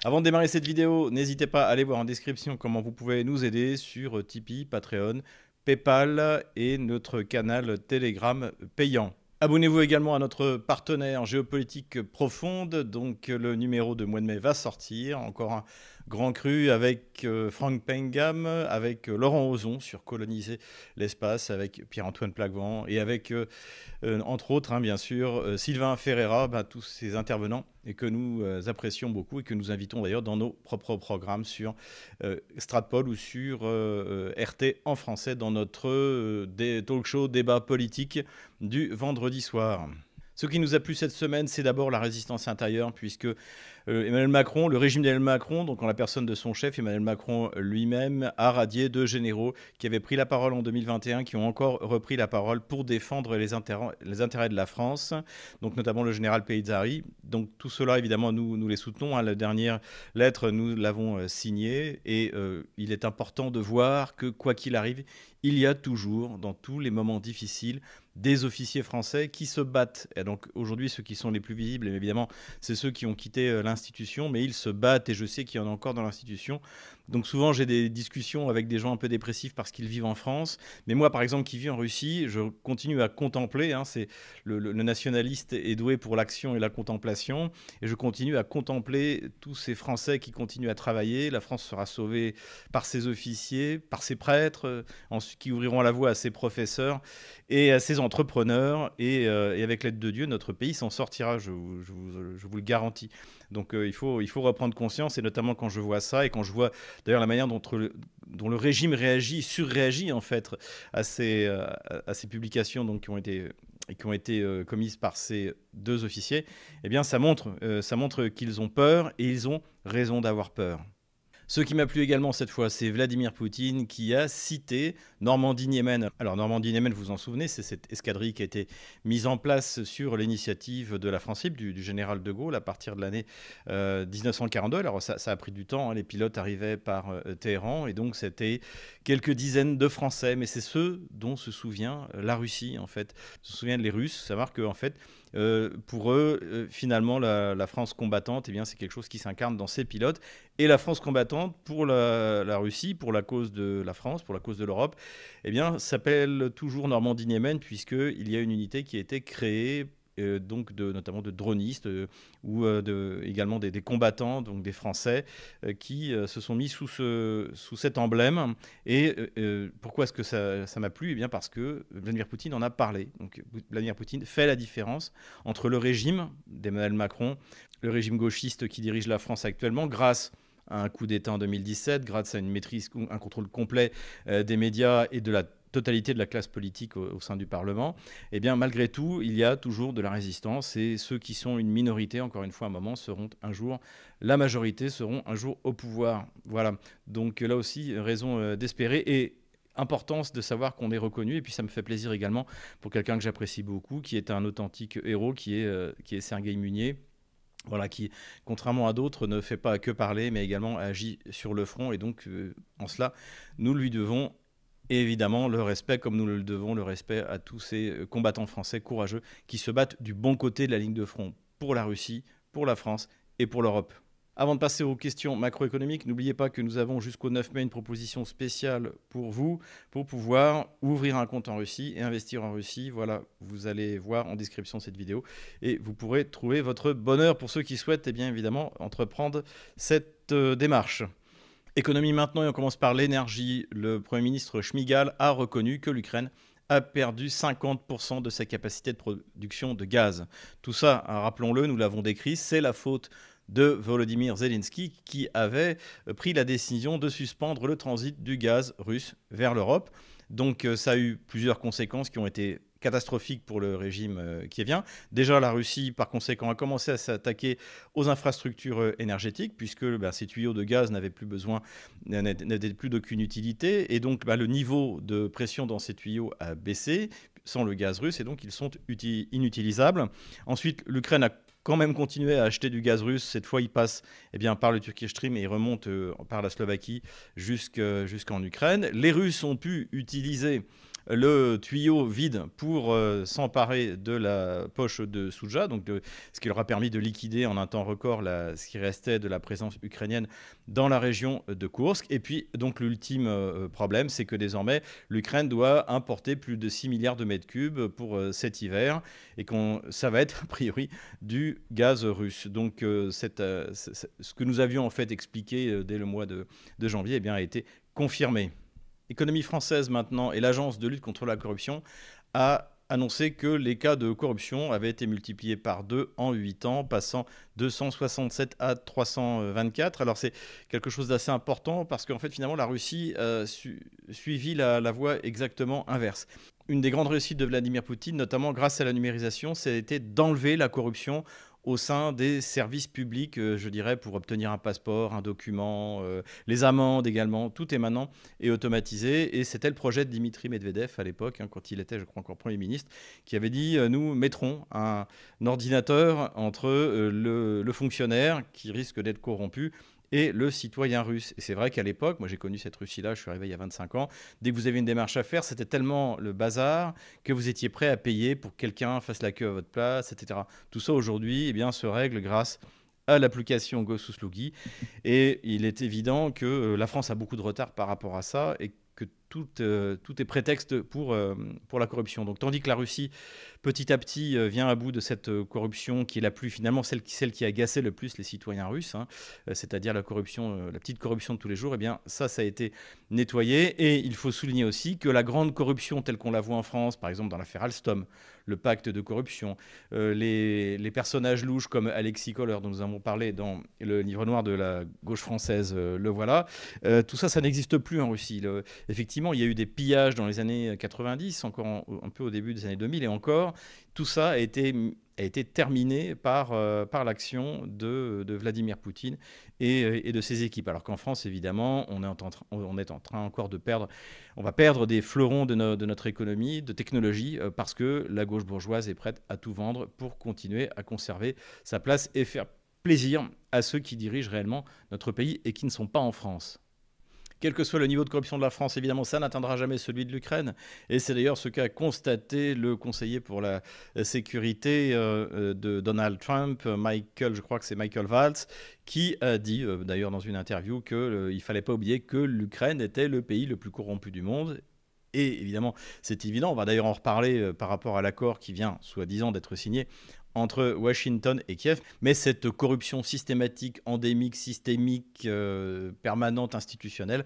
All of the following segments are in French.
Avant de démarrer cette vidéo, n'hésitez pas à aller voir en description comment vous pouvez nous aider sur Tipeee, Patreon, PayPal et notre canal Telegram payant. Abonnez-vous également à notre partenaire Géopolitique Profonde. Donc le numéro de mois de mai va sortir. Encore un grand cru avec Franck Pengam, avec Laurent Ozon sur coloniser l'espace, avec Pierre-Antoine Plaquevent et avec, entre autres, bien sûr, Sylvain Ferreira, tous ces intervenants et que nous apprécions beaucoup et que nous invitons d'ailleurs dans nos propres programmes sur Stratpol ou sur RT en français dans notre talk show débat politique du vendredi soir. Ce qui nous a plu cette semaine, c'est d'abord la résistance intérieure, puisque Emmanuel Macron, le régime d'Emmanuel Macron, donc en la personne de son chef, Emmanuel Macron lui-même, a radié deux généraux qui avaient pris la parole en 2021, qui ont encore repris la parole pour défendre les intérêts de la France, donc notamment le général Pellizzari. Donc tout cela, évidemment, nous les soutenons. La dernière lettre, nous l'avons signée, et il est important de voir que, quoi qu'il arrive, il y a toujours, dans tous les moments difficiles, des officiers français qui se battent. Et donc aujourd'hui, ceux qui sont les plus visibles, évidemment, c'est ceux qui ont quitté l'institution, mais ils se battent, et je sais qu'il y en a encore dans l'institution. Donc souvent, j'ai des discussions avec des gens un peu dépressifs parce qu'ils vivent en France. Mais moi, par exemple, qui vis en Russie, je continue à contempler. C'est le nationaliste est doué pour l'action et la contemplation. Et je continue à contempler tous ces Français qui continuent à travailler. La France sera sauvée par ses officiers, par ses prêtres, qui ouvriront la voie à ses professeurs et à ses entrepreneurs. Et avec l'aide de Dieu, notre pays s'en sortira, je vous le garantis. Donc il faut reprendre conscience, et notamment quand je vois ça, et quand je vois d'ailleurs la manière dont le régime réagit, surréagit en fait à ces publications donc, qui ont été commises par ces deux officiers, eh bien ça montre qu'ils ont peur, et ils ont raison d'avoir peur. Ce qui m'a plu également cette fois, c'est Vladimir Poutine qui a cité Normandie-Niemen. Alors Normandie-Niemen, vous vous en souvenez, c'est cette escadrille qui a été mise en place sur l'initiative de la France libre, du général de Gaulle, à partir de l'année 1942. Alors ça a pris du temps, les pilotes arrivaient par Téhéran, et donc c'était quelques dizaines de Français. Mais c'est ceux dont se souvient la Russie, en fait. Se souviennent les Russes, savoir que, en fait, pour eux, finalement, la France combattante, eh bien, c'est quelque chose qui s'incarne dans ces pilotes. Et la France combattante, pour la Russie, pour la cause de la France, pour la cause de l'Europe, eh bien, s'appelle toujours Normandie-Niemen, puisqu'il y a une unité qui a été créée, donc notamment de dronistes ou également des combattants, donc des Français, qui se sont mis sous cet emblème. Et pourquoi est-ce que ça m'a plu ? Eh bien parce que Vladimir Poutine en a parlé. Donc Vladimir Poutine fait la différence entre le régime d'Emmanuel Macron, le régime gauchiste qui dirige la France actuellement, grâce à un coup d'État en 2017, grâce à une maîtrise, un contrôle complet des médias et de la totalité de la classe politique au sein du Parlement, eh bien malgré tout, il y a toujours de la résistance, et ceux qui sont une minorité, encore une fois, à un moment, seront un jour la majorité, seront un jour au pouvoir. Voilà, donc là aussi, raison d'espérer, et importance de savoir qu'on est reconnu. Et puis ça me fait plaisir également pour quelqu'un que j'apprécie beaucoup, qui est un authentique héros, qui est Sergueï Munier. Voilà, qui, contrairement à d'autres, ne fait pas que parler, mais également agit sur le front. Et donc, en cela, nous lui devons évidemment le respect, comme nous le devons le respect à tous ces combattants français courageux qui se battent du bon côté de la ligne de front pour la Russie, pour la France et pour l'Europe. Avant de passer aux questions macroéconomiques, n'oubliez pas que nous avons jusqu'au 9 mai une proposition spéciale pour vous, pour pouvoir ouvrir un compte en Russie et investir en Russie. Voilà, vous allez voir en description de cette vidéo, et vous pourrez trouver votre bonheur pour ceux qui souhaitent, bien évidemment, entreprendre cette démarche. Économie maintenant, et on commence par l'énergie. Le Premier ministre Shmyhal a reconnu que l'Ukraine a perdu 50% de sa capacité de production de gaz. Tout ça, rappelons-le, nous l'avons décrit, c'est la faute de Volodymyr Zelensky, qui avait pris la décision de suspendre le transit du gaz russe vers l'Europe. Donc ça a eu plusieurs conséquences qui ont été catastrophique pour le régime kievien. Déjà, la Russie, par conséquent, a commencé à s'attaquer aux infrastructures énergétiques, puisque ces tuyaux de gaz n'avaient plus d'aucune utilité. Et donc, le niveau de pression dans ces tuyaux a baissé sans le gaz russe, et donc ils sont inutilisables. Ensuite, l'Ukraine a quand même continuer à acheter du gaz russe. Cette fois, il passe par le Turkish Stream et il remonte par la Slovaquie jusqu'en Ukraine. Les Russes ont pu utiliser le tuyau vide pour s'emparer de la poche de Souja, ce qui leur a permis de liquider en un temps record ce qui restait de la présence ukrainienne dans la région de Koursk. Et puis, donc, l'ultime problème, c'est que désormais, l'Ukraine doit importer plus de 6 milliards de mètres cubes pour cet hiver et ça va être, a priori, du gaz russe. Donc, ce que nous avions en fait expliqué dès le mois de janvier a été confirmé. Économie française maintenant et l'Agence de lutte contre la corruption a annoncé que les cas de corruption avaient été multipliés par 2 en 8 ans, passant de 167 à 324. Alors c'est quelque chose d'assez important parce qu'en fait finalement la Russie a suivi la voie exactement inverse. Une des grandes réussites de Vladimir Poutine, notamment grâce à la numérisation, c'était d'enlever la corruption au sein des services publics, je dirais, pour obtenir un passeport, un document, les amendes également. Tout est maintenant automatisé. Et c'était le projet de Dimitri Medvedev à l'époque, quand il était, je crois, encore Premier ministre, qui avait dit nous mettrons un ordinateur entre le fonctionnaire qui risque d'être corrompu et le citoyen russe. Et c'est vrai qu'à l'époque, moi j'ai connu cette Russie-là, je suis arrivé il y a 25 ans, dès que vous avez une démarche à faire, c'était tellement le bazar que vous étiez prêt à payer pour que quelqu'un fasse la queue à votre place, etc. Tout ça aujourd'hui se règle grâce à l'application Gossuslogi. Et il est évident que la France a beaucoup de retard par rapport à ça et que tout est prétexte pour la corruption. Donc, tandis que la Russie, petit à petit, vient à bout de cette corruption qui est la plus, finalement, celle qui a agacé le plus les citoyens russes, c'est-à-dire la corruption, la petite corruption de tous les jours, ça a été nettoyé. Et il faut souligner aussi que la grande corruption telle qu'on la voit en France, par exemple dans l'affaire Alstom, le pacte de corruption, les personnages louches comme Alexis Kohler, dont nous avons parlé dans le livre noir de la gauche française, le voilà, tout ça, ça n'existe plus en Russie. Effectivement, il y a eu des pillages dans les années 90, encore un peu au début des années 2000, et encore, tout ça a été terminé par l'action de Vladimir Poutine et de ses équipes. Alors qu'en France, évidemment, on est en train encore de perdre, on va perdre des fleurons de notre économie, de technologie, parce que la gauche bourgeoise est prête à tout vendre pour continuer à conserver sa place et faire plaisir à ceux qui dirigent réellement notre pays et qui ne sont pas en France. Quel que soit le niveau de corruption de la France, évidemment, ça n'atteindra jamais celui de l'Ukraine. Et c'est d'ailleurs ce qu'a constaté le conseiller pour la sécurité de Donald Trump, je crois que c'est Michael Waltz, qui a dit, d'ailleurs dans une interview, qu'il ne fallait pas oublier que l'Ukraine était le pays le plus corrompu du monde. Et évidemment, c'est évident, on va d'ailleurs en reparler par rapport à l'accord qui vient, soi-disant, d'être signé entre Washington et Kiev, mais cette corruption systématique, endémique, systémique, permanente, institutionnelle,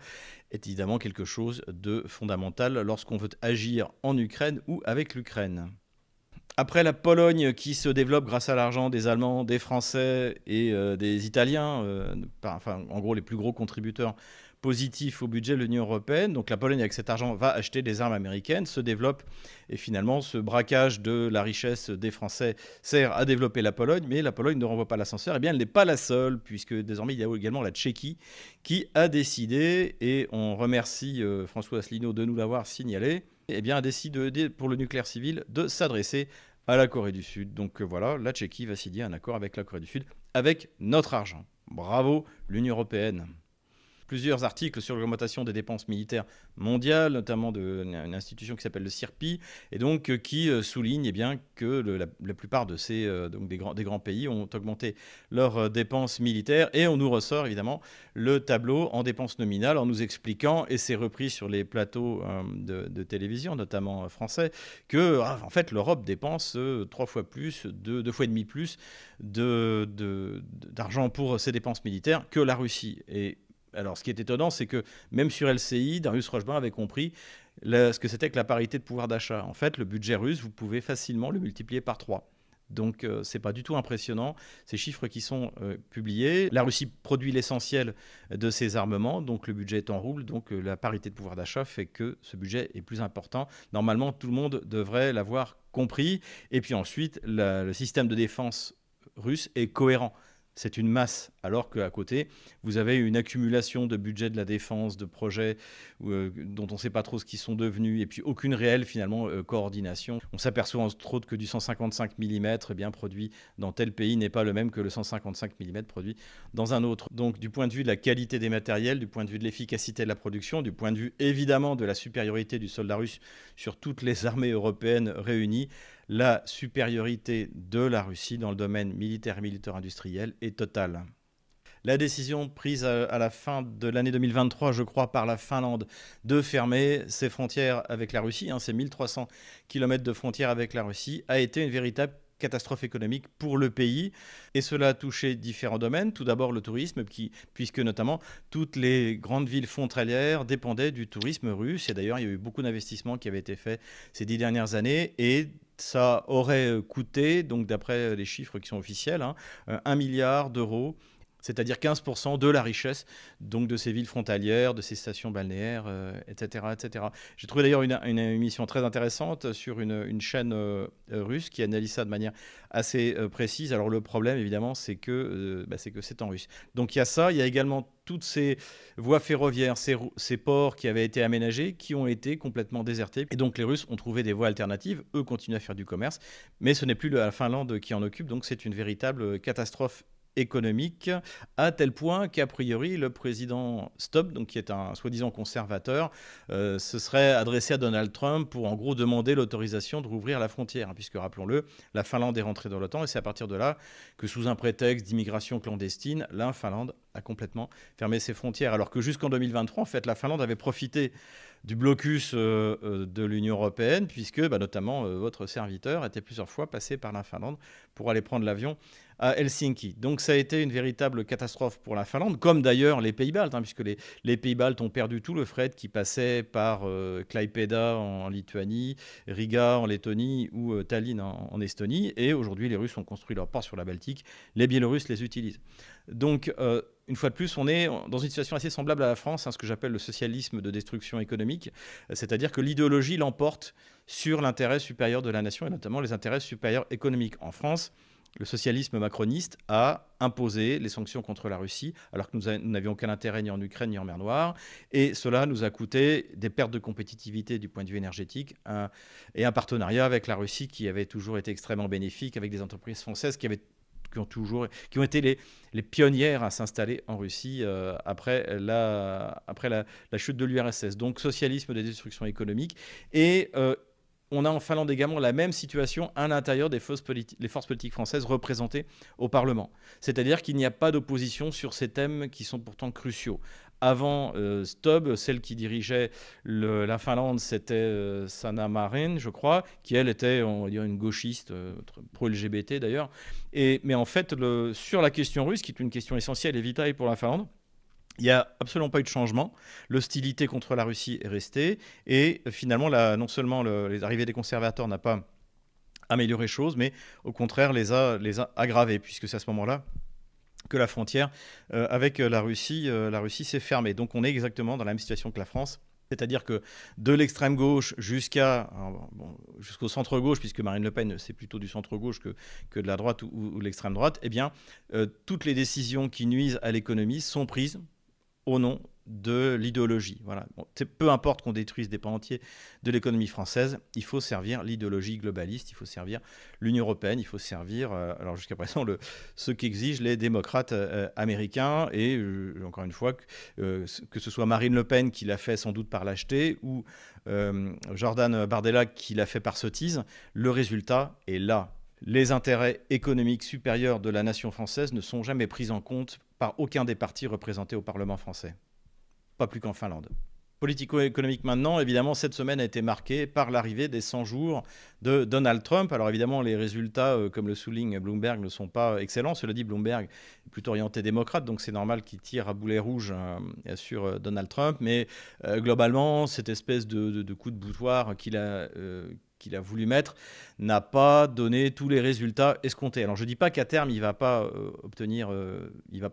est évidemment quelque chose de fondamental lorsqu'on veut agir en Ukraine ou avec l'Ukraine. Après la Pologne qui se développe grâce à l'argent des Allemands, des Français et des Italiens, en gros les plus gros contributeurs positif au budget de l'Union européenne. Donc la Pologne, avec cet argent, va acheter des armes américaines, se développe. Et finalement, ce braquage de la richesse des Français sert à développer la Pologne. Mais la Pologne ne renvoie pas l'ascenseur. Eh bien, elle n'est pas la seule, puisque désormais, il y a également la Tchéquie qui a décidé, et on remercie François Asselineau de nous l'avoir signalé, a décidé pour le nucléaire civil de s'adresser à la Corée du Sud. Donc voilà, la Tchéquie va signer un accord avec la Corée du Sud avec notre argent. Bravo, l'Union européenne. Plusieurs articles sur l'augmentation des dépenses militaires mondiales, notamment d'une institution qui s'appelle le CIRPI, et donc qui souligne que la plupart de des grands pays ont augmenté leurs dépenses militaires, et on nous ressort évidemment le tableau en dépenses nominales en nous expliquant, et c'est repris sur les plateaux de télévision, notamment français, que en fait l'Europe dépense 3 fois plus, 2 fois et demi plus d'argent pour ses dépenses militaires que la Russie. Et alors, ce qui est étonnant, c'est que même sur LCI, Darius Rochebin avait compris ce que c'était que la parité de pouvoir d'achat. En fait, le budget russe, vous pouvez facilement le multiplier par 3. Donc, ce n'est pas du tout impressionnant, ces chiffres qui sont publiés. La Russie produit l'essentiel de ses armements, donc le budget est en rouble, donc la parité de pouvoir d'achat fait que ce budget est plus important. Normalement, tout le monde devrait l'avoir compris. Et puis ensuite, le système de défense russe est cohérent C'est une masse, alors qu'à côté, vous avez une accumulation de budgets de la défense, de projets dont on ne sait pas trop ce qu'ils sont devenus, et puis aucune réelle finalement coordination. On s'aperçoit entre autres que du 155 mm bien produit dans tel pays n'est pas le même que le 155 mm produit dans un autre. Donc du point de vue de la qualité des matériels, du point de vue de l'efficacité de la production, du point de vue évidemment de la supériorité du soldat russe sur toutes les armées européennes réunies, la supériorité de la Russie dans le domaine militaire et militaire-industriel est totale. La décision prise à la fin de l'année 2023, je crois, par la Finlande, de fermer ses frontières avec la Russie, ces 1300 km de frontières avec la Russie, a été une véritable catastrophe économique pour le pays. Et cela a touché différents domaines. Tout d'abord le tourisme, puisque notamment toutes les grandes villes frontalières dépendaient du tourisme russe. Et d'ailleurs, il y a eu beaucoup d'investissements qui avaient été faits ces 10 dernières années. Et ça aurait coûté, donc d'après les chiffres qui sont officiels, 1 milliard d'euros, c'est-à-dire 15% de la richesse donc de ces villes frontalières, de ces stations balnéaires, etc., etc. J'ai trouvé d'ailleurs une émission très intéressante sur une chaîne russe qui analyse ça de manière assez précise. Alors le problème, évidemment, c'est que c'est en russe. Donc il y a ça, il y a également toutes ces voies ferroviaires, ces ports qui avaient été aménagés, qui ont été complètement désertés. Et donc les Russes ont trouvé des voies alternatives. Eux continuent à faire du commerce, mais ce n'est plus la Finlande qui en occupe. Donc c'est une véritable catastrophe économique, à tel point qu'a priori le président Stubb, donc qui est un soi-disant conservateur, se serait adressé à Donald Trump pour en gros demander l'autorisation de rouvrir la frontière, puisque rappelons-le, la Finlande est rentrée dans l'OTAN et c'est à partir de là que sous un prétexte d'immigration clandestine, la Finlande a complètement fermé ses frontières, alors que jusqu'en 2023, en fait, la Finlande avait profité du blocus de l'Union européenne, puisque notamment votre serviteur était plusieurs fois passé par la Finlande pour aller prendre l'avion à Helsinki. Donc ça a été une véritable catastrophe pour la Finlande, comme d'ailleurs les Pays-Baltes, puisque les Pays-Baltes ont perdu tout le fret qui passait par Klaipėda en Lituanie, Riga en Lettonie ou Tallinn en Estonie. Et aujourd'hui, les Russes ont construit leur port sur la Baltique. Les Biélorusses les utilisent. Donc, une fois de plus, on est dans une situation assez semblable à la France, ce que j'appelle le socialisme de destruction économique, c'est-à-dire que l'idéologie l'emporte sur l'intérêt supérieur de la nation, et notamment les intérêts supérieurs économiques. En France, le socialisme macroniste a imposé les sanctions contre la Russie, alors que nous n'avions aucun intérêt ni en Ukraine ni en mer Noire. Et cela nous a coûté des pertes de compétitivité du point de vue énergétique et un partenariat avec la Russie qui avait toujours été extrêmement bénéfique, avec des entreprises françaises qui ont été les pionnières à s'installer en Russie après la chute de l'URSS. Donc socialisme de destruction économique. Et on a en Finlande également la même situation à l'intérieur des forces politiques françaises représentées au Parlement. C'est-à-dire qu'il n'y a pas d'opposition sur ces thèmes qui sont pourtant cruciaux. Avant Stubb, celle qui dirigeait la Finlande, c'était Sanna Marin, je crois, qui elle était, on va dire, une gauchiste, pro-LGBT d'ailleurs. Mais en fait, sur la question russe, qui est une question essentielle et vitale pour la Finlande, il n'y a absolument pas eu de changement. L'hostilité contre la Russie est restée. Et finalement, non seulement les arrivées des conservateurs n'a pas amélioré les choses, mais au contraire les a aggravées, puisque c'est à ce moment-là que la frontière avec la Russie s'est fermée. Donc on est exactement dans la même situation que la France. C'est-à-dire que de l'extrême gauche jusqu'au centre-gauche, puisque Marine Le Pen, c'est plutôt du centre-gauche que de la droite ou l'extrême droite, eh bien, toutes les décisions qui nuisent à l'économie sont prises au nom de l'idéologie. Voilà. Bon, peu importe qu'on détruise des pans entiers de l'économie française, il faut servir l'idéologie globaliste, il faut servir l'Union européenne, il faut servir, alors jusqu'à présent, ce qu'exigent les démocrates américains. Et encore une fois, que ce soit Marine Le Pen qui l'a fait sans doute par lâcheté ou Jordan Bardella qui l'a fait par sottise, le résultat est là. Les intérêts économiques supérieurs de la nation française ne sont jamais pris en compte par aucun des partis représentés au Parlement français. Pas plus qu'en Finlande. Politico-économique maintenant, évidemment, cette semaine a été marquée par l'arrivée des 100 jours de Donald Trump. Alors évidemment, les résultats, comme le souligne Bloomberg, ne sont pas excellents. Cela dit, Bloomberg est plutôt orienté démocrate, donc c'est normal qu'il tire à boulet rouge sur Donald Trump. Mais globalement, cette espèce de coup de boutoir qu'il a voulu mettre n'a pas donné tous les résultats escomptés. Alors je ne dis pas qu'à terme il va pas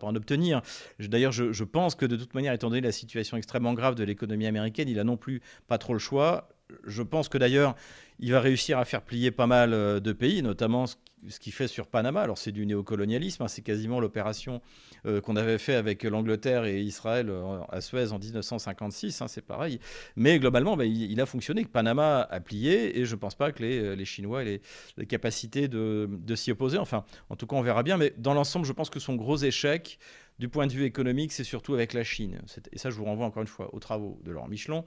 en obtenir. D'ailleurs je pense que de toute manière, étant donné la situation extrêmement grave de l'économie américaine, il a non plus pas trop le choix. je pense que d'ailleurs, il va réussir à faire plier pas mal de pays, notamment ce qu'il fait sur Panama. Alors c'est du néocolonialisme, hein, c'est quasiment l'opération qu'on avait fait avec l'Angleterre et Israël à Suez en 1956, hein, c'est pareil. Mais globalement, bah, il a fonctionné, que Panama a plié, et je ne pense pas que les Chinois aient les capacités de s'y opposer. Enfin, en tout cas, on verra bien. Mais dans l'ensemble, je pense que son gros échec, du point de vue économique, c'est surtout avec la Chine. Et ça, je vous renvoie encore une fois aux travaux de Laurent Michelon,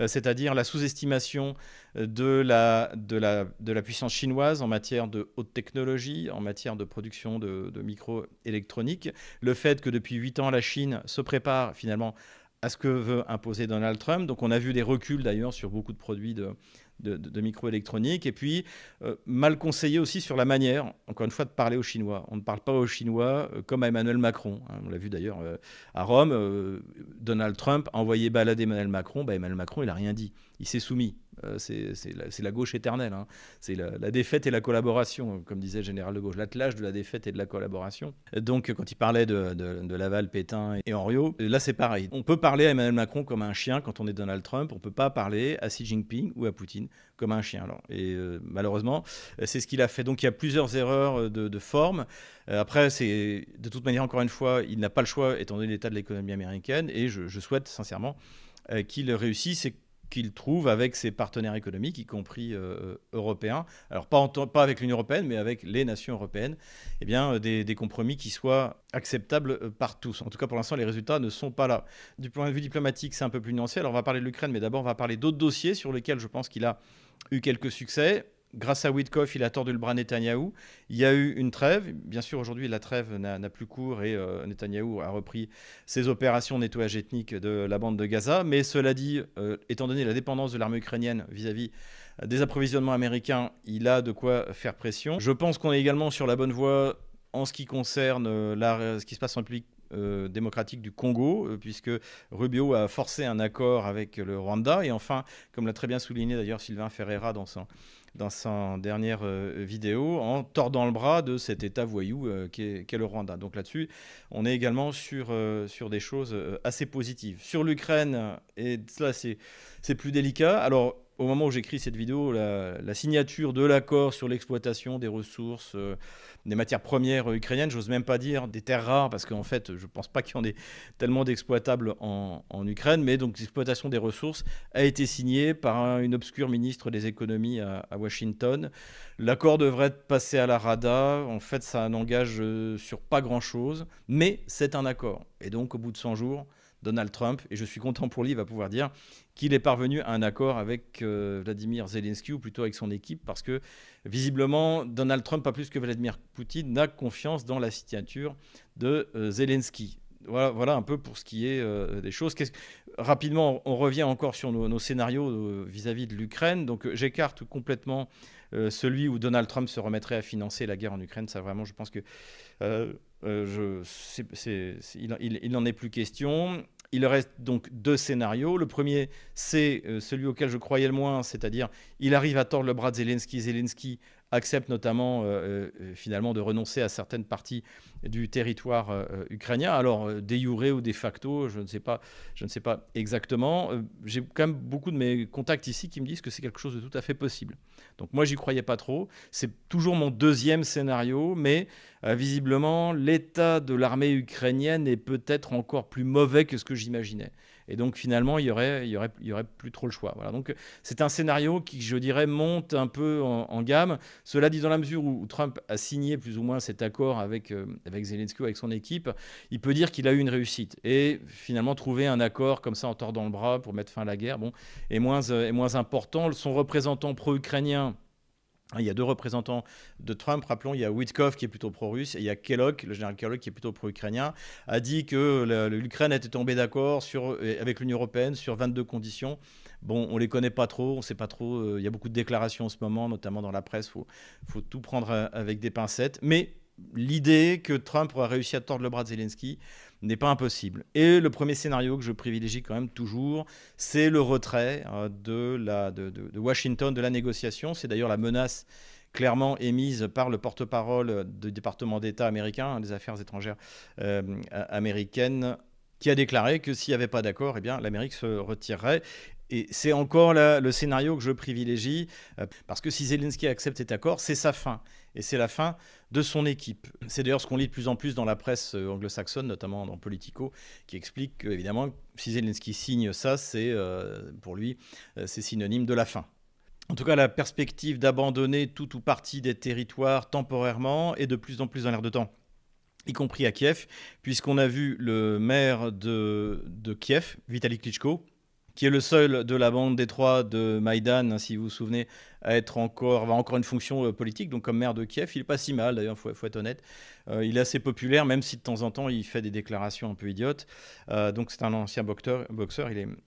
c'est-à-dire la sous-estimation de la puissance chinoise en matière de haute technologie, en matière de production de microélectronique. Le fait que depuis 8 ans, la Chine se prépare finalement à ce que veut imposer Donald Trump. Donc on a vu des reculs d'ailleurs sur beaucoup de produits de microélectronique. Et puis, mal conseillé aussi sur la manière, encore une fois, de parler aux Chinois. On ne parle pas aux Chinois comme à Emmanuel Macron, hein. On l'a vu d'ailleurs à Rome. Donald Trump a envoyé balader Emmanuel Macron. Bah, Emmanuel Macron, il n'a rien dit. Il s'est soumis. C'est la gauche éternelle, hein. C'est la défaite et la collaboration, comme disait le général de Gaulle, l'attelage de la défaite et de la collaboration. Donc, quand il parlait de Laval, Pétain et Henriot, là, c'est pareil. On peut parler à Emmanuel Macron comme un chien quand on est Donald Trump. On ne peut pas parler à Xi Jinping ou à Poutine comme un chien. Alors. Et malheureusement, c'est ce qu'il a fait. Donc, il y a plusieurs erreurs de forme. Après, c'est de toute manière, encore une fois, il n'a pas le choix, étant donné l'état de l'économie américaine. Et je souhaite sincèrement qu'il réussisse et qu'il trouve avec ses partenaires économiques, y compris européens, alors pas avec l'Union européenne, mais avec les nations européennes, eh bien, des compromis qui soient acceptables par tous. En tout cas, pour l'instant, les résultats ne sont pas là. Du point de vue diplomatique, c'est un peu plus nuancé. Alors, on va parler de l'Ukraine, mais d'abord, on va parler d'autres dossiers sur lesquels je pense qu'il a eu quelques succès. Grâce à Witkoff, il a tordu le bras Netanyahou. Il y a eu une trêve. Bien sûr, aujourd'hui, la trêve n'a plus cours et Netanyahou a repris ses opérations de nettoyage ethnique de la bande de Gaza. Mais cela dit, étant donné la dépendance de l'armée ukrainienne vis-à-vis des approvisionnements américains, il a de quoi faire pression. Je pense qu'on est également sur la bonne voie en ce qui concerne ce qui se passe en République démocratique du Congo, puisque Rubio a forcé un accord avec le Rwanda. Et enfin, comme l'a très bien souligné d'ailleurs Sylvain Ferreira dans sa dernière vidéo, en tordant le bras de cet État voyou qu'est le Rwanda. Donc là-dessus, on est également sur des choses assez positives. Sur l'Ukraine, et là c'est plus délicat. Alors, au moment où j'écris cette vidéo, la signature de l'accord sur l'exploitation des ressources, des matières premières ukrainiennes, j'ose même pas dire des terres rares, parce qu'en fait, je pense pas qu'il y en ait tellement d'exploitables en Ukraine, mais donc l'exploitation des ressources a été signée par une obscure ministre des économies à Washington. L'accord devrait passer à la Rada. En fait, ça n'engage sur pas grand-chose, mais c'est un accord. Et donc, au bout de 100 jours, Donald Trump, et je suis content pour lui, va pouvoir dire qu'il est parvenu à un accord avec Vladimir Zelensky, ou plutôt avec son équipe, parce que visiblement, Donald Trump, pas plus que Vladimir Poutine, n'a confiance dans la signature de Zelensky. Voilà un peu pour ce qui est des choses. Rapidement, on revient encore sur nos scénarios vis-à-vis de l'Ukraine. Donc j'écarte complètement celui où Donald Trump se remettrait à financer la guerre en Ukraine. Ça, vraiment, je pense que il n'en est plus question. Il reste donc deux scénarios. Le premier, c'est celui auquel je croyais le moins, c'est-à-dire il arrive à tordre le bras de Zelensky. Zelensky accepte notamment finalement de renoncer à certaines parties du territoire ukrainien. Alors, de jure ou de facto, je ne sais pas exactement. J'ai quand même beaucoup de mes contacts ici qui me disent que c'est quelque chose de tout à fait possible. Donc moi, j'y croyais pas trop. C'est toujours mon deuxième scénario, mais visiblement, l'état de l'armée ukrainienne est peut-être encore plus mauvais que ce que j'imaginais. Et donc finalement, il y aurait plus trop le choix. Voilà. Donc c'est un scénario qui, je dirais, monte un peu en gamme. Cela dit, dans la mesure où Trump a signé plus ou moins cet accord avec Zelensky, avec son équipe, il peut dire qu'il a eu une réussite. Et finalement, trouver un accord comme ça en tordant le bras pour mettre fin à la guerre, est moins important. Son représentant pro-ukrainien, il y a deux représentants de Trump, rappelons, il y a Witkoff qui est plutôt pro-russe, et il y a Kellogg, le général Kellogg qui est plutôt pro-ukrainien, a dit que l'Ukraine était tombée d'accord avec l'Union européenne sur 22 conditions. Bon, on ne les connaît pas trop, on ne sait pas trop, il y a beaucoup de déclarations en ce moment, notamment dans la presse, faut tout prendre avec des pincettes, mais l'idée que Trump aura réussi à tordre le bras de Zelensky n'est pas impossible. Et le premier scénario que je privilégie quand même toujours, c'est le retrait de Washington de la négociation. C'est d'ailleurs la menace clairement émise par le porte-parole du département d'État américain, des affaires étrangères américaines, qui a déclaré que s'il n'y avait pas d'accord, eh bien, l'Amérique se retirerait. Et c'est encore là le scénario que je privilégie, parce que si Zelensky accepte cet accord, c'est sa fin. Et c'est la fin de son équipe. C'est d'ailleurs ce qu'on lit de plus en plus dans la presse anglo-saxonne, notamment dans Politico, qui explique qu'évidemment, si Zelensky signe ça, c'est pour lui, c'est synonyme de la fin. En tout cas, la perspective d'abandonner tout ou partie des territoires temporairement est de plus en plus dans l'air de temps, y compris à Kiev, puisqu'on a vu le maire de Kiev, Vitaly Klitschko, qui est le seul de la bande des trois de Maïdan, si vous vous souvenez, à avoir encore une fonction politique. Donc comme maire de Kiev, il n'est pas si mal, d'ailleurs, faut être honnête. Il est assez populaire, même si de temps en temps, il fait des déclarations un peu idiotes. Donc c'est un ancien boxeur,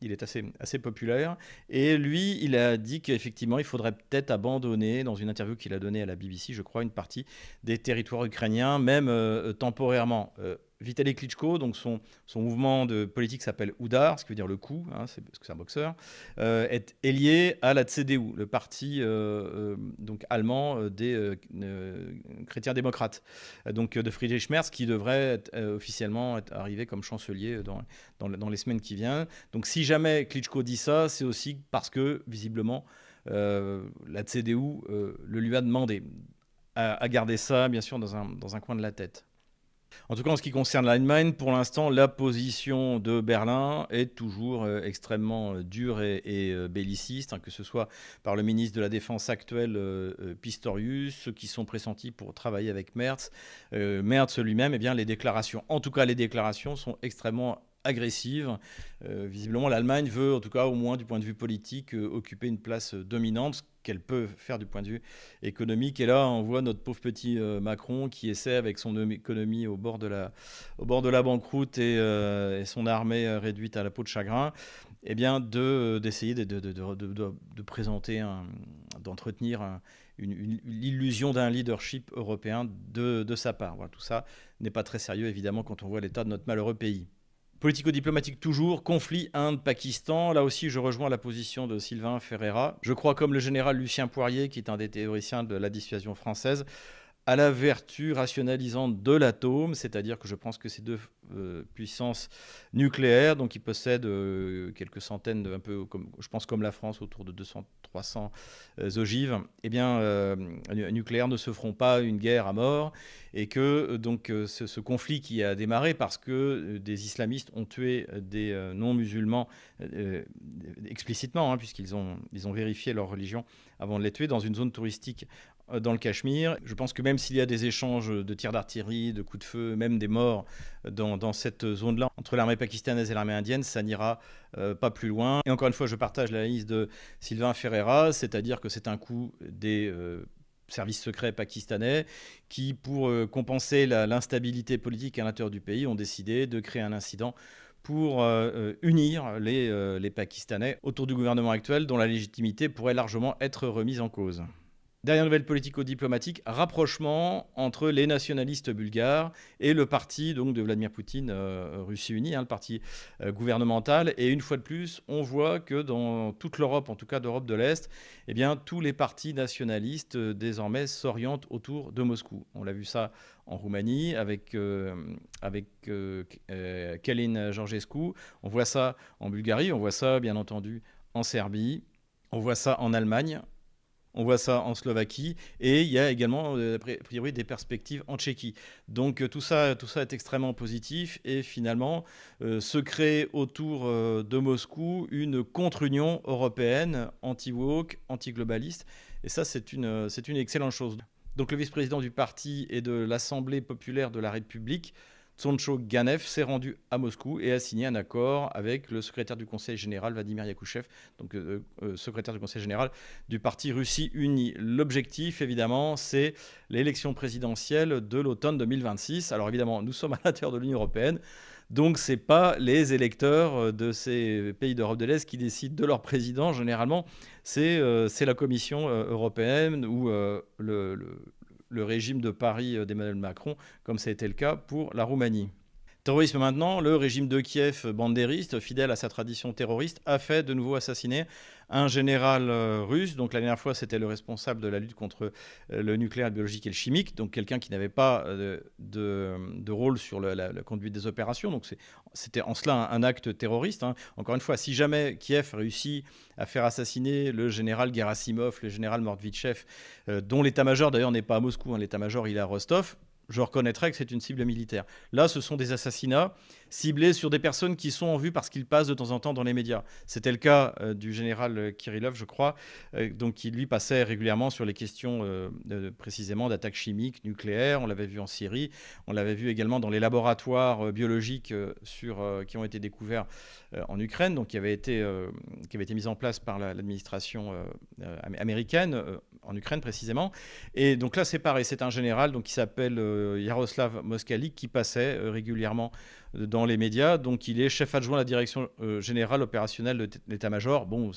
il est assez populaire. Et lui, il a dit qu'effectivement, il faudrait peut-être abandonner, dans une interview qu'il a donnée à la BBC, je crois, une partie des territoires ukrainiens, même temporairement. Vitaly Klitschko, donc son mouvement de politique s'appelle Udar, ce qui veut dire le coup, parce que c'est un boxeur, est lié à la CDU, le parti donc allemand des chrétiens démocrates, donc de Friedrich Merz, qui devrait officiellement arriver comme chancelier dans les semaines qui viennent. Donc si jamais Klitschko dit ça, c'est aussi parce que visiblement la CDU le lui a demandé à garder ça, bien sûr, dans un coin de la tête. En tout cas, en ce qui concerne l'Allemagne, pour l'instant, la position de Berlin est toujours extrêmement dure et belliciste, que ce soit par le ministre de la Défense actuel, Pistorius, ceux qui sont pressentis pour travailler avec Merz. Merz lui-même, les déclarations sont extrêmement agressive. Visiblement, l'Allemagne veut, en tout cas au moins du point de vue politique, occuper une place dominante, ce qu'elle peut faire du point de vue économique. Et là, on voit notre pauvre petit Macron qui essaie, avec son économie au bord de la banqueroute et son armée réduite à la peau de chagrin, d'essayer de présenter, d'entretenir l'illusion d'un leadership européen de sa part. Voilà, tout ça n'est pas très sérieux, évidemment, quand on voit l'état de notre malheureux pays. Politico-diplomatique toujours, conflit Inde-Pakistan. Là aussi, je rejoins la position de Sylvain Ferreira. Je crois, comme le général Lucien Poirier, qui est un des théoriciens de la dissuasion française, à la vertu rationalisante de l'atome, c'est-à-dire que je pense que ces deux puissances nucléaires, donc qui possèdent quelques centaines, un peu comme la France, autour de 200-300 ogives, nucléaires ne se feront pas une guerre à mort, et que ce conflit qui a démarré parce que des islamistes ont tué des non-musulmans explicitement, puisqu'ils ont vérifié leur religion avant de les tuer, dans une zone touristique dans le Cachemire. Je pense que même s'il y a des échanges de tirs d'artillerie, de coups de feu, même des morts dans cette zone-là, entre l'armée pakistanaise et l'armée indienne, ça n'ira pas plus loin. Et encore une fois, je partage l'analyse de Sylvain Ferreira, c'est-à-dire que c'est un coup des services secrets pakistanais qui, pour compenser l'instabilité politique à l'intérieur du pays, ont décidé de créer un incident pour unir les Pakistanais autour du gouvernement actuel, dont la légitimité pourrait largement être remise en cause. Dernière nouvelle politico-diplomatique, rapprochement entre les nationalistes bulgares et le parti donc, de Vladimir Poutine, Russie Unie, le parti gouvernemental. Et une fois de plus, on voit que dans toute l'Europe, en tout cas d'Europe de l'Est, tous les partis nationalistes désormais s'orientent autour de Moscou. On l'a vu ça en Roumanie avec Călin Georgescu. On voit ça en Bulgarie, on voit ça bien entendu en Serbie, on voit ça en Allemagne. On voit ça en Slovaquie et il y a également, a priori, des perspectives en Tchéquie. Donc tout ça est extrêmement positif et finalement se crée autour de Moscou une contre-union européenne anti-woke, anti-globaliste. Et ça, c'est une excellente chose. Donc le vice-président du parti et de l'Assemblée populaire de la République, Tsontcho Ganev, s'est rendu à Moscou et a signé un accord avec le secrétaire du Conseil général, Vladimir Yakouchev, donc secrétaire du Conseil général du parti Russie Unie. L'objectif, évidemment, c'est l'élection présidentielle de l'automne 2026. Alors évidemment, nous sommes à l'intérieur de l'Union européenne, donc ce n'est pas les électeurs de ces pays d'Europe de l'Est qui décident de leur président. Généralement, c'est la Commission européenne ou le régime de Paris d'Emmanuel Macron, comme ça a été le cas pour la Roumanie. Terrorisme maintenant, le régime de Kiev, bandériste, fidèle à sa tradition terroriste, a fait de nouveau assassiner un général russe. Donc la dernière fois, c'était le responsable de la lutte contre le nucléaire, le biologique et le chimique, donc quelqu'un qui n'avait pas de rôle sur la conduite des opérations. Donc c'était en cela un acte terroriste, hein. Encore une fois, si jamais Kiev réussit à faire assassiner le général Gerasimov, le général Mordvichev, dont l'état-major d'ailleurs n'est pas à Moscou, hein, l'état-major il est à Rostov, je reconnaîtrais que c'est une cible militaire. Là, ce sont des assassinats ciblés sur des personnes qui sont en vue parce qu'ils passent de temps en temps dans les médias. C'était le cas du général Kirillov, je crois, donc qui lui passait régulièrement sur les questions précisément d'attaques chimiques, nucléaires. On l'avait vu en Syrie, on l'avait vu également dans les laboratoires biologiques qui ont été découverts en Ukraine, donc qui avaient été mis en place par l'administration américaine en Ukraine précisément. Et donc là, c'est pareil, c'est un général donc, qui s'appelle Yaroslav Moskalik qui passait régulièrement dans les médias. Donc il est chef adjoint à la direction générale opérationnelle de l'état-major. Bon,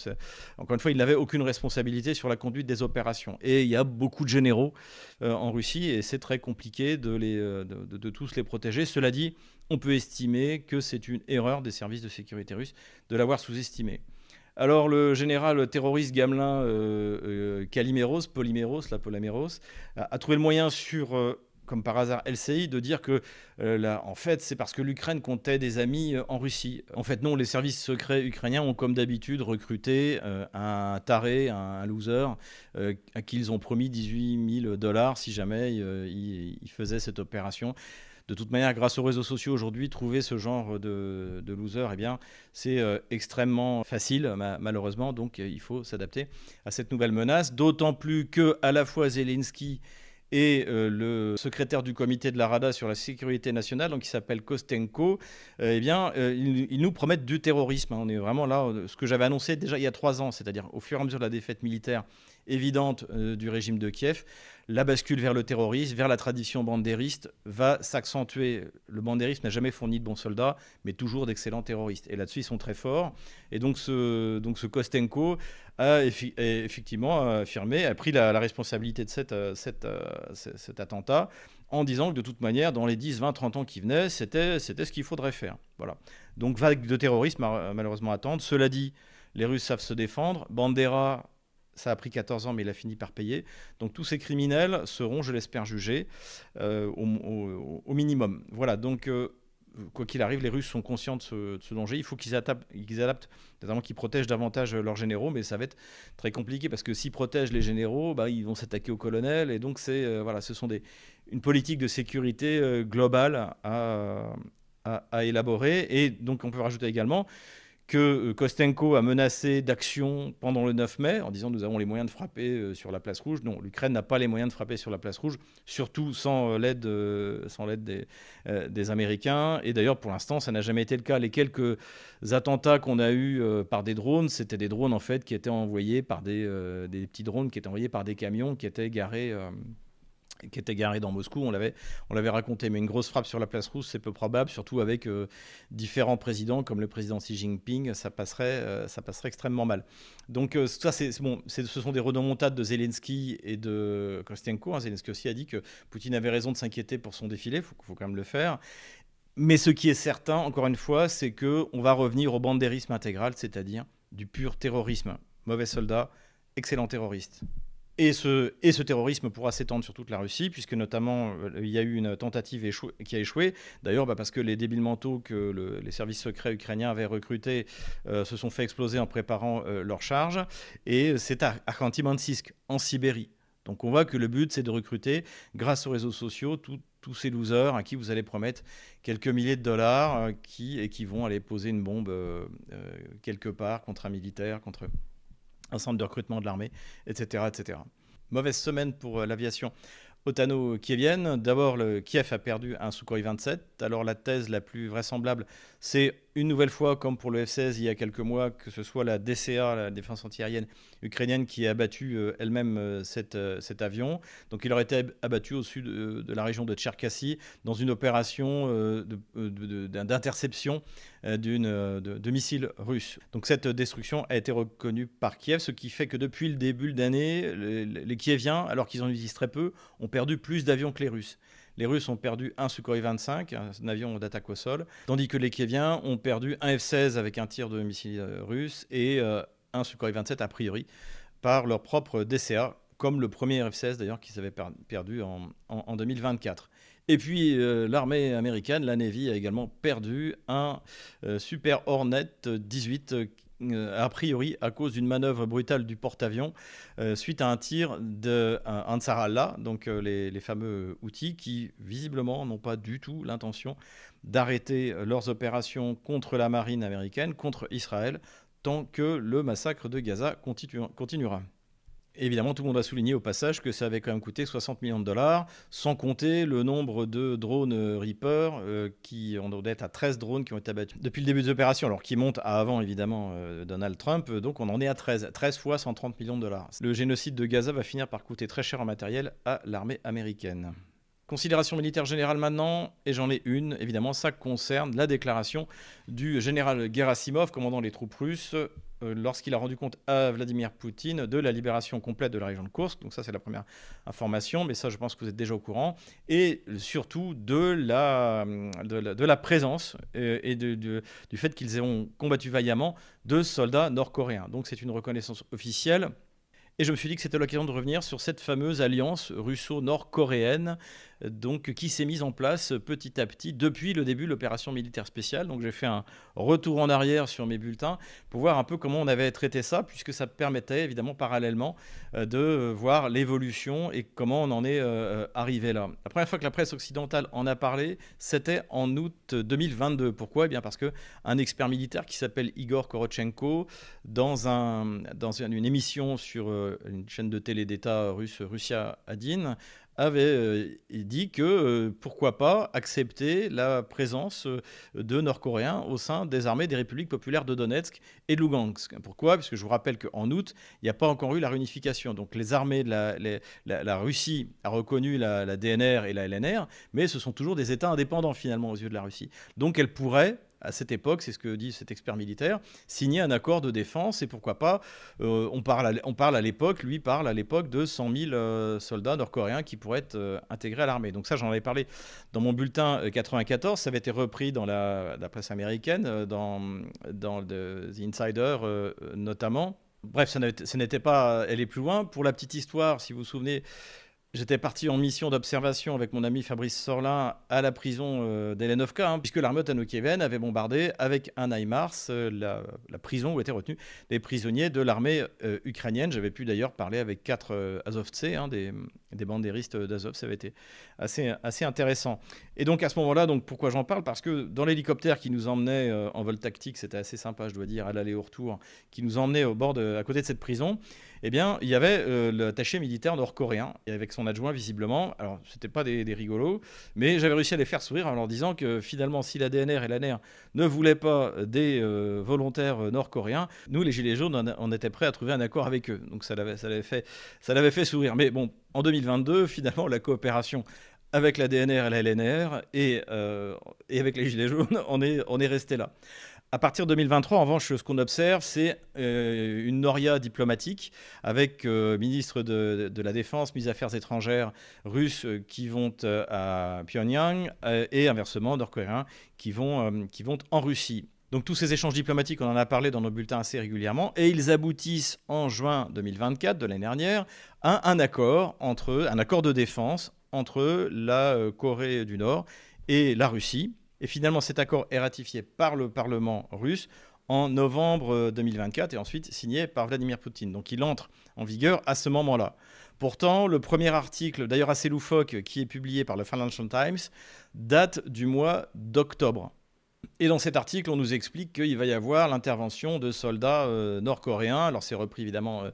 encore une fois, il n'avait aucune responsabilité sur la conduite des opérations. Et il y a beaucoup de généraux en Russie et c'est très compliqué de tous les protéger. Cela dit, on peut estimer que c'est une erreur des services de sécurité russes de l'avoir sous-estimé. Alors le général terroriste gamelin Polyméros, a trouvé le moyen sur, comme par hasard, LCI, de dire que en fait, c'est parce que l'Ukraine comptait des amis en Russie. En fait, non, les services secrets ukrainiens ont comme d'habitude recruté un taré, un loser, à qui ils ont promis 18 000 dollars si jamais il faisait cette opération. De toute manière, grâce aux réseaux sociaux aujourd'hui, trouver ce genre de loser, eh bien, c'est extrêmement facile, malheureusement. Donc, il faut s'adapter à cette nouvelle menace. D'autant plus que, à la fois, Zelensky et le secrétaire du comité de la Rada sur la sécurité nationale, donc qui s'appelle Kostenko, eh bien, ils nous promettent du terrorisme, hein. On est vraiment là, ce que j'avais annoncé déjà il y a 3 ans, c'est-à-dire au fur et à mesure de la défaite militaire évidente du régime de Kiev, la bascule vers le terrorisme, vers la tradition bandériste, va s'accentuer. Le bandérisme n'a jamais fourni de bons soldats, mais toujours d'excellents terroristes. Et là-dessus, ils sont très forts. Et donc ce Kostenko a effectivement affirmé, a pris la responsabilité de cet attentat en disant que de toute manière, dans les 10, 20, 30 ans qui venaient, c'était ce qu'il faudrait faire. Voilà. Donc vague de terrorisme malheureusement à attendre. Cela dit, les Russes savent se défendre. Bandera, ça a pris 14 ans, mais il a fini par payer. Donc tous ces criminels seront, je l'espère, jugés au minimum. Voilà, donc quoi qu'il arrive, les Russes sont conscients de ce danger. Il faut qu'ils adaptent, notamment qu'ils protègent davantage leurs généraux, mais ça va être très compliqué parce que s'ils protègent les généraux, bah, ils vont s'attaquer aux colonels. Et donc voilà, ce sont une politique de sécurité globale à élaborer. Et donc on peut rajouter également que Kostenko a menacé d'action pendant le 9 mai en disant nous avons les moyens de frapper sur la place rouge. Non, l'Ukraine n'a pas les moyens de frapper sur la place rouge, surtout sans l'aide des Américains. Et d'ailleurs, pour l'instant, ça n'a jamais été le cas. Les quelques attentats qu'on a eus par des drones, c'était des drones en fait qui étaient envoyés par des petits drones qui étaient envoyés par des camions qui étaient garés dans Moscou, on l'avait raconté. Mais une grosse frappe sur la place rouge, c'est peu probable, surtout avec différents présidents, comme le président Xi Jinping, ça passerait extrêmement mal. Donc ça, ce sont des rodomontades de Zelensky et de Kostenko. Zelensky aussi a dit que Poutine avait raison de s'inquiéter pour son défilé, il faut quand même le faire. Mais ce qui est certain, encore une fois, c'est qu'on va revenir au bandérisme intégral, c'est-à-dire du pur terrorisme. Mauvais soldat, excellent terroriste. Et ce terrorisme pourra s'étendre sur toute la Russie, puisque notamment il y a eu une tentative qui a échoué. D'ailleurs, parce que les débiles mentaux que les services secrets ukrainiens avaient recrutés se sont fait exploser en préparant leur charge. Et c'est à Khanty-Mansiysk, en Sibérie. Donc on voit que le but, c'est de recruter, grâce aux réseaux sociaux, tous ces losers à qui vous allez promettre quelques milliers de dollars qui vont aller poser une bombe quelque part contre un militaire, contre un centre de recrutement de l'armée, etc., etc. Mauvaise semaine pour l'aviation otano-kievienne. D'abord, le Kiev a perdu un Sukhoi 27. Alors la thèse la plus vraisemblable, c'est une nouvelle fois, comme pour le F-16 il y a quelques mois, que ce soit la DCA, la défense antiaérienne ukrainienne, qui a abattu elle-même cet avion. Donc il aurait été abattu au sud de la région de Tcherkassy dans une opération d'interception de missiles russes. Donc cette destruction a été reconnue par Kiev, ce qui fait que depuis le début d'année, les Kieviens, alors qu'ils en utilisent très peu, ont perdu plus d'avions que les Russes. Les Russes ont perdu un Sukhoi 25, un avion d'attaque au sol, tandis que les Kieviens ont perdu un F-16 avec un tir de missile russe et un Sukhoi 27 a priori par leur propre DCA, comme le premier F-16 d'ailleurs qu'ils avaient perdu en 2024. Et puis l'armée américaine, la Navy, a également perdu un Super Hornet 18 a priori à cause d'une manœuvre brutale du porte-avions suite à un tir de Ansar Allah, donc les fameux outils qui visiblement n'ont pas du tout l'intention d'arrêter leurs opérations contre la marine américaine, contre Israël, tant que le massacre de Gaza continuera. Évidemment, tout le monde a souligné au passage que ça avait quand même coûté 60 millions de dollars, sans compter le nombre de drones Reaper, qui on doit être à 13 drones qui ont été abattus depuis le début des opérations, alors qui montent à avant évidemment Donald Trump, donc on en est à 13 fois 130 millions de dollars. Le génocide de Gaza va finir par coûter très cher en matériel à l'armée américaine. Considération militaire générale maintenant, et j'en ai une, évidemment, ça concerne la déclaration du général Gerasimov, commandant les troupes russes, lorsqu'il a rendu compte à Vladimir Poutine de la libération complète de la région de Kursk. Donc ça, c'est la première information, mais ça, je pense que vous êtes déjà au courant. Et surtout de la présence et du fait qu'ils ont combattu vaillamment de soldats nord-coréens. Donc c'est une reconnaissance officielle. Et je me suis dit que c'était l'occasion de revenir sur cette fameuse alliance russo-nord-coréenne donc, qui s'est mise en place petit à petit depuis le début de l'opération militaire spéciale. Donc j'ai fait un retour en arrière sur mes bulletins pour voir un peu comment on avait traité ça, puisque ça permettait évidemment parallèlement de voir l'évolution et comment on en est arrivé là. La première fois que la presse occidentale en a parlé, c'était en août 2022. Pourquoi ? Eh bien parce qu'un expert militaire qui s'appelle Igor Korotchenko, dans une émission sur une chaîne de télé d'État russe, Russia Adin, avait dit que pourquoi pas accepter la présence de Nord-Coréens au sein des armées des républiques populaires de Donetsk et de Lugansk. Pourquoi ? Parce que je vous rappelle qu'en août, il n'y a pas encore eu la réunification. Donc les armées de la Russie a reconnu la DNR et la LNR, mais ce sont toujours des États indépendants finalement aux yeux de la Russie. Donc elles pourraient, à cette époque, c'est ce que dit cet expert militaire, signer un accord de défense et pourquoi pas, on parle à l'époque, lui parle à l'époque de 100 000 soldats nord-coréens qui pourraient être intégrés à l'armée. Donc ça, j'en avais parlé dans mon bulletin 94, ça avait été repris dans la presse américaine, dans The Insider notamment. Bref, ça n'était pas aller plus loin. Pour la petite histoire, si vous vous souvenez, j'étais parti en mission d'observation avec mon ami Fabrice Sorlin à la prison d'Elenovka, puisque l'armée otano-kievienne avait bombardé avec un HIMARS la prison où étaient retenus des prisonniers de l'armée ukrainienne. J'avais pu d'ailleurs parler avec 4 Azovtse, des bandéristes d'Azov. Ça avait été assez intéressant. Et donc à ce moment-là, pourquoi j'en parle ? Parce que dans l'hélicoptère qui nous emmenait en vol tactique, c'était assez sympa, je dois dire, à l'aller et au retour, qui nous emmenait au bord à côté de cette prison, eh bien, il y avait l'attaché militaire nord-coréen, et avec son adjoint visiblement. Alors, c'était pas des rigolos, mais j'avais réussi à les faire sourire en leur disant que finalement, si la DNR et l'ANR ne voulaient pas des volontaires nord-coréens, nous, les Gilets jaunes, on était prêts à trouver un accord avec eux. Donc, ça l'avait fait sourire. Mais bon, en 2022, finalement, la coopération avec la DNR et la LNR et avec les Gilets jaunes, on est resté là. À partir de 2023, en revanche, ce qu'on observe, c'est une noria diplomatique avec ministres de la Défense, ministres des Affaires étrangères russes qui vont à Pyongyang et inversement nord-coréens qui vont en Russie. Donc tous ces échanges diplomatiques, on en a parlé dans nos bulletins assez régulièrement, et ils aboutissent en juin 2024 de l'année dernière à un accord de défense entre la Corée du Nord et la Russie. Et finalement, cet accord est ratifié par le Parlement russe en novembre 2024 et ensuite signé par Vladimir Poutine. Donc il entre en vigueur à ce moment-là. Pourtant, le premier article, d'ailleurs assez loufoque, qui est publié par le Financial Times, date du mois d'octobre. Et dans cet article, on nous explique qu'il va y avoir l'intervention de soldats nord-coréens. Alors c'est repris évidemment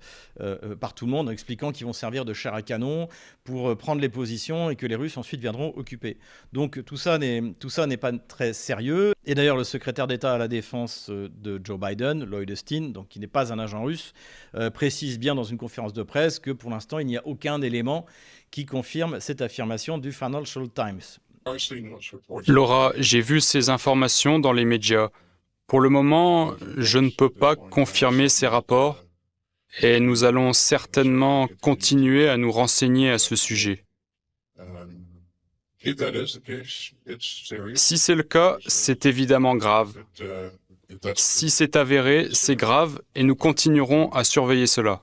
par tout le monde en expliquant qu'ils vont servir de chair à canon pour prendre les positions et que les Russes ensuite viendront occuper. Donc tout ça n'est pas très sérieux. Et d'ailleurs le secrétaire d'État à la Défense de Joe Biden, Lloyd Austin, donc qui n'est pas un agent russe, précise bien dans une conférence de presse que pour l'instant il n'y a aucun élément qui confirme cette affirmation du Financial Times. Laura, j'ai vu ces informations dans les médias. Pour le moment, je ne peux pas confirmer ces rapports et nous allons certainement continuer à nous renseigner à ce sujet. Si c'est le cas, c'est évidemment grave. Si c'est avéré, c'est grave et nous continuerons à surveiller cela.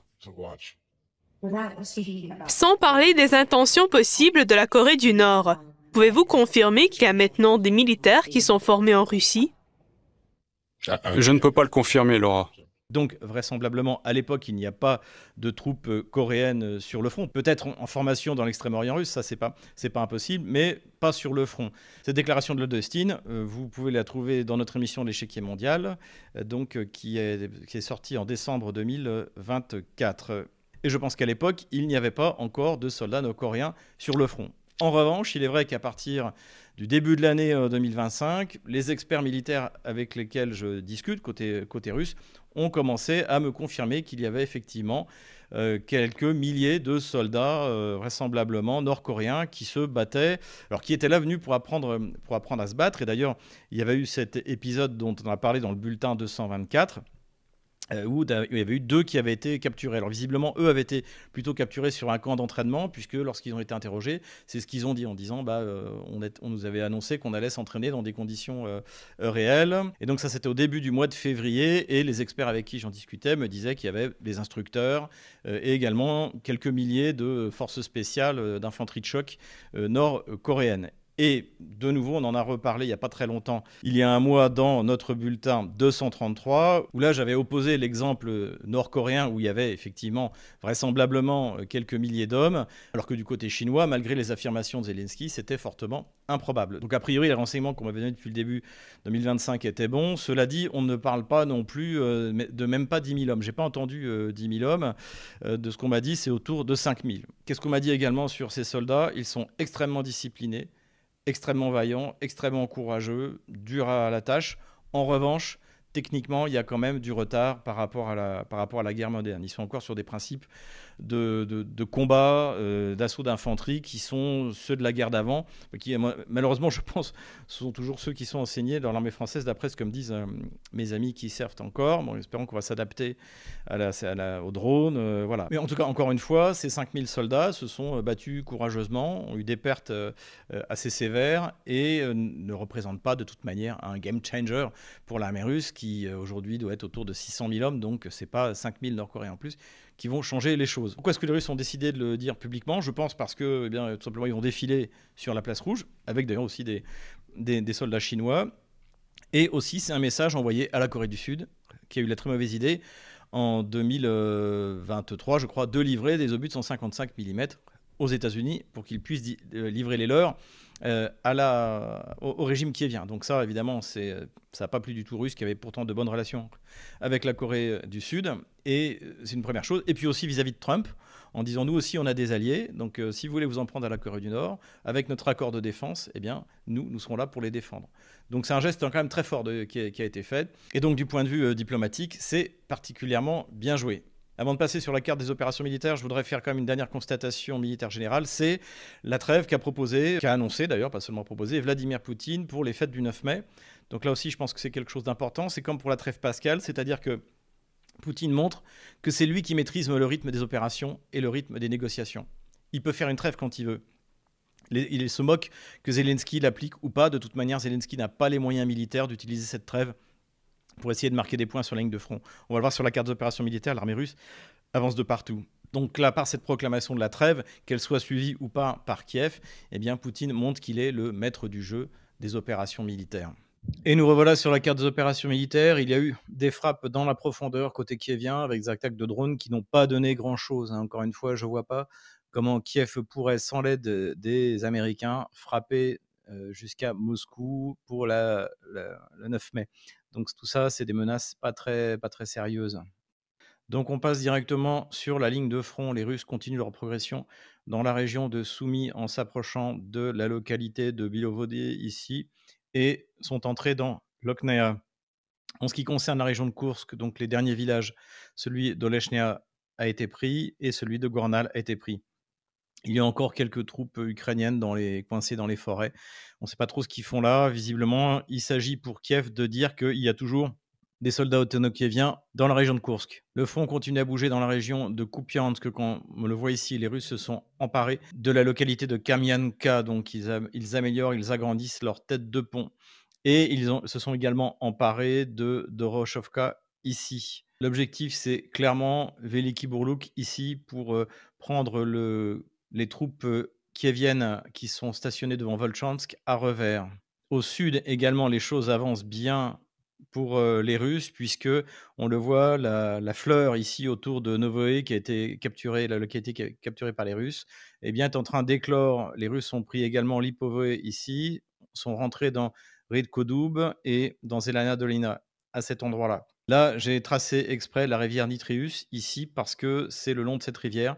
Sans parler des intentions possibles de la Corée du Nord, pouvez-vous confirmer qu'il y a maintenant des militaires qui sont formés en Russie? Je ne peux pas le confirmer, Laura. Donc, vraisemblablement, à l'époque, il n'y a pas de troupes coréennes sur le front. Peut-être en formation dans l'extrême-orient russe, ça, c'est pas impossible, mais pas sur le front. Cette déclaration de Lloyd Austin, vous pouvez la trouver dans notre émission L'échiquier mondial, qui est sortie en décembre 2024. Et je pense qu'à l'époque, il n'y avait pas encore de soldats nord-coréens sur le front. En revanche, il est vrai qu'à partir du début de l'année 2025, les experts militaires avec lesquels je discute, côté russe, ont commencé à me confirmer qu'il y avait effectivement quelques milliers de soldats, vraisemblablement nord-coréens, qui se battaient, alors qui étaient là venus pour apprendre à se battre. Et d'ailleurs, il y avait eu cet épisode dont on a parlé dans le bulletin 224, où il y avait eu 2 qui avaient été capturés. Alors visiblement, eux avaient été plutôt capturés sur un camp d'entraînement, puisque lorsqu'ils ont été interrogés, c'est ce qu'ils ont dit, en disant on nous avait annoncé qu'on allait s'entraîner dans des conditions réelles. Et donc ça, c'était au début du mois de février, et les experts avec qui j'en discutais me disaient qu'il y avait des instructeurs et également quelques milliers de forces spéciales d'infanterie de choc nord-coréennes. Et de nouveau, on en a reparlé il n'y a pas très longtemps, il y a un mois, dans notre bulletin 233, où là j'avais opposé l'exemple nord-coréen où il y avait effectivement vraisemblablement quelques milliers d'hommes, alors que du côté chinois, malgré les affirmations de Zelensky, c'était fortement improbable. Donc a priori, les renseignements qu'on m'avait donnés depuis le début 2025 étaient bons. Cela dit, on ne parle pas non plus de même pas 10 000 hommes. J'ai pas entendu 10 000 hommes. De ce qu'on m'a dit, c'est autour de 5 000. Qu'est-ce qu'on m'a dit également sur ces soldats? Ils sont extrêmement disciplinés, extrêmement vaillant, extrêmement courageux, dur à la tâche. En revanche, techniquement, il y a quand même du retard par rapport à la guerre moderne. Ils sont encore sur des principes de combat, d'assaut d'infanterie qui sont ceux de la guerre d'avant, qui malheureusement, je pense, sont toujours ceux qui sont enseignés dans l'armée française, d'après ce que me disent mes amis qui servent encore. Bon, espérons qu'on va s'adapter au drone, voilà. Mais en tout cas, encore une fois, ces 5000 soldats se sont battus courageusement, ont eu des pertes assez sévères et ne représentent pas de toute manière un game changer pour l'armée russe qui aujourd'hui doit être autour de 600 000 hommes, donc c'est pas 5000 Nord-Coréens en plus qui vont changer les choses. Pourquoi est-ce que les Russes ont décidé de le dire publiquement? Je pense parce que, eh bien, tout simplement, ils vont défiler sur la place rouge, avec d'ailleurs aussi des soldats chinois. Et aussi, c'est un message envoyé à la Corée du Sud, qui a eu la très mauvaise idée, en 2023, je crois, de livrer des obus de 155 mm aux États-Unis pour qu'ils puissent livrer les leurs au régime qui vient. Donc ça, évidemment, ça n'a pas plu du tout russe, qui avait pourtant de bonnes relations avec la Corée du Sud. Et c'est une première chose. Et puis aussi vis-à-vis de Trump, en disant nous aussi on a des alliés, donc si vous voulez vous en prendre à la Corée du Nord, avec notre accord de défense, eh bien nous serons là pour les défendre. Donc c'est un geste quand même très fort qui a été fait. Et donc du point de vue diplomatique, c'est particulièrement bien joué. Avant de passer sur la carte des opérations militaires, je voudrais faire quand même une dernière constatation militaire générale. C'est la trêve qu'a annoncé d'ailleurs, pas seulement proposé, Vladimir Poutine pour les fêtes du 9 mai. Donc là aussi, je pense que c'est quelque chose d'important. C'est comme pour la trêve pascale, c'est-à-dire que Poutine montre que c'est lui qui maîtrise le rythme des opérations et le rythme des négociations. Il peut faire une trêve quand il veut. Il se moque que Zelensky l'applique ou pas. De toute manière, Zelensky n'a pas les moyens militaires d'utiliser cette trêve pour essayer de marquer des points sur la ligne de front. On va le voir sur la carte des opérations militaires, l'armée russe avance de partout. Donc là, par cette proclamation de la trêve, qu'elle soit suivie ou pas par Kiev, eh bien Poutine montre qu'il est le maître du jeu des opérations militaires. Et nous revoilà sur la carte des opérations militaires. Il y a eu des frappes dans la profondeur côté kievien avec des attaques de drones qui n'ont pas donné grand-chose. Encore une fois, je ne vois pas comment Kiev pourrait, sans l'aide des Américains, frapper jusqu'à Moscou pour le 9 mai. Donc tout ça, c'est des menaces pas très sérieuses. Donc on passe directement sur la ligne de front. Les Russes continuent leur progression dans la région de Soumy en s'approchant de la localité de Bilovodé ici et sont entrés dans Lokhnaya. En ce qui concerne la région de Koursk, donc les derniers villages, celui d'Olechnia a été pris et celui de Gornal a été pris. Il y a encore quelques troupes ukrainiennes coincées dans les forêts. On ne sait pas trop ce qu'ils font là. Visiblement, il s'agit pour Kiev de dire qu'il y a toujours des soldats autonokieviens dans la région de Koursk. Le front continue à bouger dans la région de Kupiansk. Comme on le voit ici, les Russes se sont emparés de la localité de Kamianka. Donc ils améliorent, ils agrandissent leur tête de pont. Et se sont également emparés de Doroshovka ici. L'objectif, c'est clairement Veliki Burluk ici pour prendre les troupes kieviennes qui sont stationnées devant Volchansk à revers. Au sud également, les choses avancent bien pour les Russes, puisque on le voit, la fleur ici autour de Novoe qui a été capturée, la localité qui a été capturée par les Russes, eh bien, est en train d'éclore. Les Russes ont pris également Lipovoe ici, sont rentrés dans Ridkodoub et dans Zelaya Dolina, à cet endroit-là. Là, j'ai tracé exprès la rivière Nitrius ici parce que c'est le long de cette rivière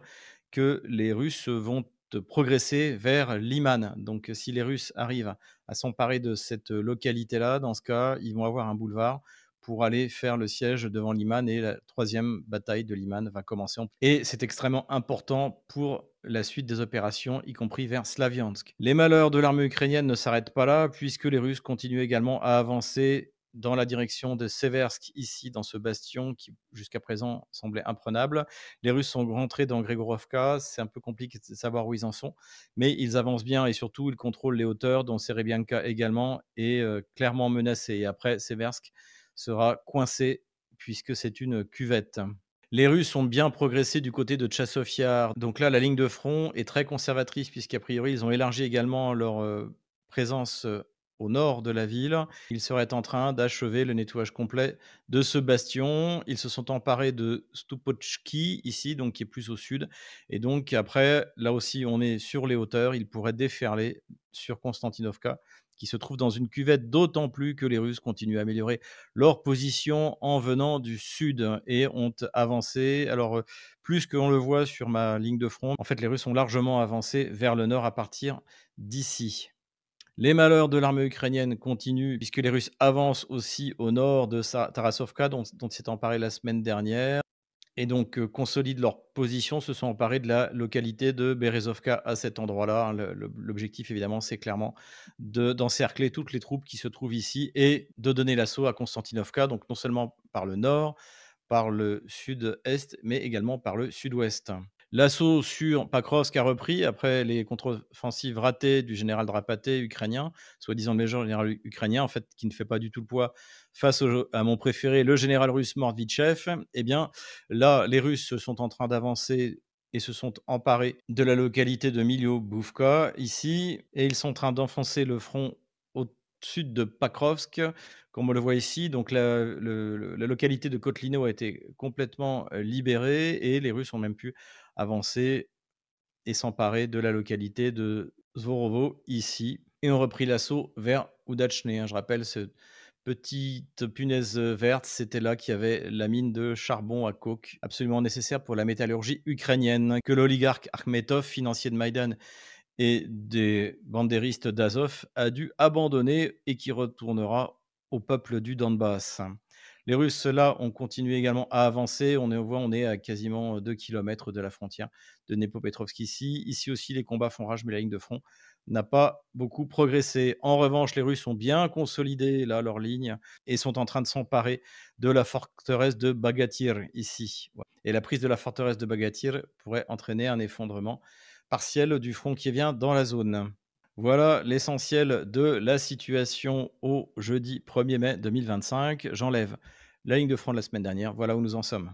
que les Russes vont progresser vers Liman. Donc, si les Russes arrivent à s'emparer de cette localité-là, dans ce cas, ils vont avoir un boulevard pour aller faire le siège devant Liman et la troisième bataille de Liman va commencer. Et c'est extrêmement important pour la suite des opérations, y compris vers Slaviansk. Les malheurs de l'armée ukrainienne ne s'arrêtent pas là, puisque les Russes continuent également à avancer dans la direction de Seversk, ici, dans ce bastion qui, jusqu'à présent, semblait imprenable. Les Russes sont rentrés dans Gregorovka, c'est un peu compliqué de savoir où ils en sont, mais ils avancent bien et surtout, ils contrôlent les hauteurs, dont Serebianka également est clairement menacée. Et après, Seversk sera coincé, puisque c'est une cuvette. Les Russes ont bien progressé du côté de Tchassov Yar. Donc là, la ligne de front est très conservatrice, puisqu'a priori, ils ont élargi également leur présence au nord de la ville. Ils seraient en train d'achever le nettoyage complet de ce bastion. Ils se sont emparés de Stupochki, ici, donc qui est plus au sud. Et donc après, là aussi, on est sur les hauteurs. Ils pourraient déferler sur Konstantinovka, qui se trouve dans une cuvette, d'autant plus que les Russes continuent à améliorer leur position en venant du sud et ont avancé. Alors, plus qu'on le voit sur ma ligne de front, en fait, les Russes ont largement avancé vers le nord à partir d'ici. Les malheurs de l'armée ukrainienne continuent, puisque les Russes avancent aussi au nord de Tarasovka, dont ils s'est emparé la semaine dernière, et donc consolident leur position, se sont emparés de la localité de Berezovka à cet endroit-là. Hein. L'objectif, évidemment, c'est clairement d'encercler toutes les troupes qui se trouvent ici et de donner l'assaut à Konstantinovka, donc non seulement par le nord, par le sud-est, mais également par le sud-ouest. L'assaut sur Pakrovsk a repris après les contre-offensives ratées du général Drapaté ukrainien, soi-disant major général ukrainien, en fait, qui ne fait pas du tout le poids face à mon préféré, le général russe Mordvitchev. Eh bien, là, les Russes sont en train d'avancer et se sont emparés de la localité de Milio-Bouvka, ici, et ils sont en train d'enfoncer le front au sud de Pakrovsk, comme on le voit ici. Donc, la localité de Kotlino a été complètement libérée et les Russes ont même pu avancer et s'emparer de la localité de Zvorovo ici et ont repris l'assaut vers Udachne. Je rappelle, cette petite punaise verte, c'était là qu'il y avait la mine de charbon à coke, absolument nécessaire pour la métallurgie ukrainienne, que l'oligarque Akhmetov, financier de Maïdan et des bandéristes d'Azov, a dû abandonner et qui retournera au peuple du Donbass. Les Russes, là, ont continué également à avancer. On est à quasiment 2 kilomètres de la frontière de Dnepropetrovsk ici. Ici aussi, les combats font rage, mais la ligne de front n'a pas beaucoup progressé. En revanche, les Russes ont bien consolidé là leur ligne et sont en train de s'emparer de la forteresse de Bagatir ici. Et la prise de la forteresse de Bagatir pourrait entraîner un effondrement partiel du front qui vient dans la zone. Voilà l'essentiel de la situation au jeudi 1er mai 2025. J'enlève la ligne de front de la semaine dernière. Voilà où nous en sommes.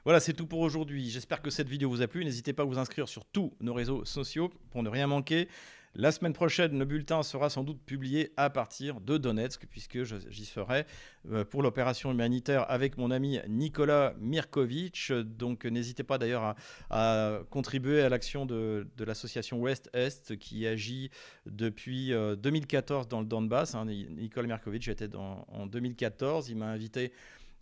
Voilà, c'est tout pour aujourd'hui. J'espère que cette vidéo vous a plu. N'hésitez pas à vous inscrire sur tous nos réseaux sociaux pour ne rien manquer. La semaine prochaine, le bulletin sera sans doute publié à partir de Donetsk, puisque j'y serai pour l'opération humanitaire avec mon ami Nicolas Mirkovitch. Donc n'hésitez pas d'ailleurs à contribuer à l'action de l'association Ouest-Est qui agit depuis 2014 dans le Donbass. Hein. Nicolas Mirkovitch était en 2014. Il m'a invité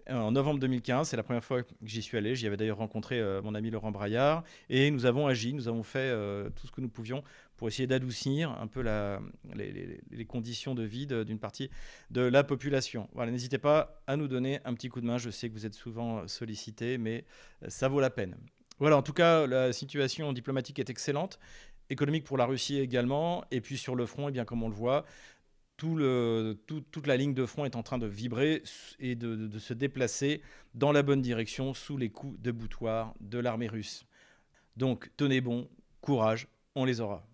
en novembre 2015, c'est la première fois que j'y suis allé. J'y avais d'ailleurs rencontré mon ami Laurent Braillard. Et nous avons agi, nous avons fait tout ce que nous pouvions pour essayer d'adoucir un peu les conditions de vie d'une partie de la population. Voilà, n'hésitez pas à nous donner un petit coup de main. Je sais que vous êtes souvent sollicités, mais ça vaut la peine. Voilà, en tout cas, la situation diplomatique est excellente. Économique pour la Russie également. Et puis sur le front, eh bien, comme on le voit, toute la ligne de front est en train de vibrer et de se déplacer dans la bonne direction sous les coups de boutoir de l'armée russe. Donc tenez bon, courage, on les aura.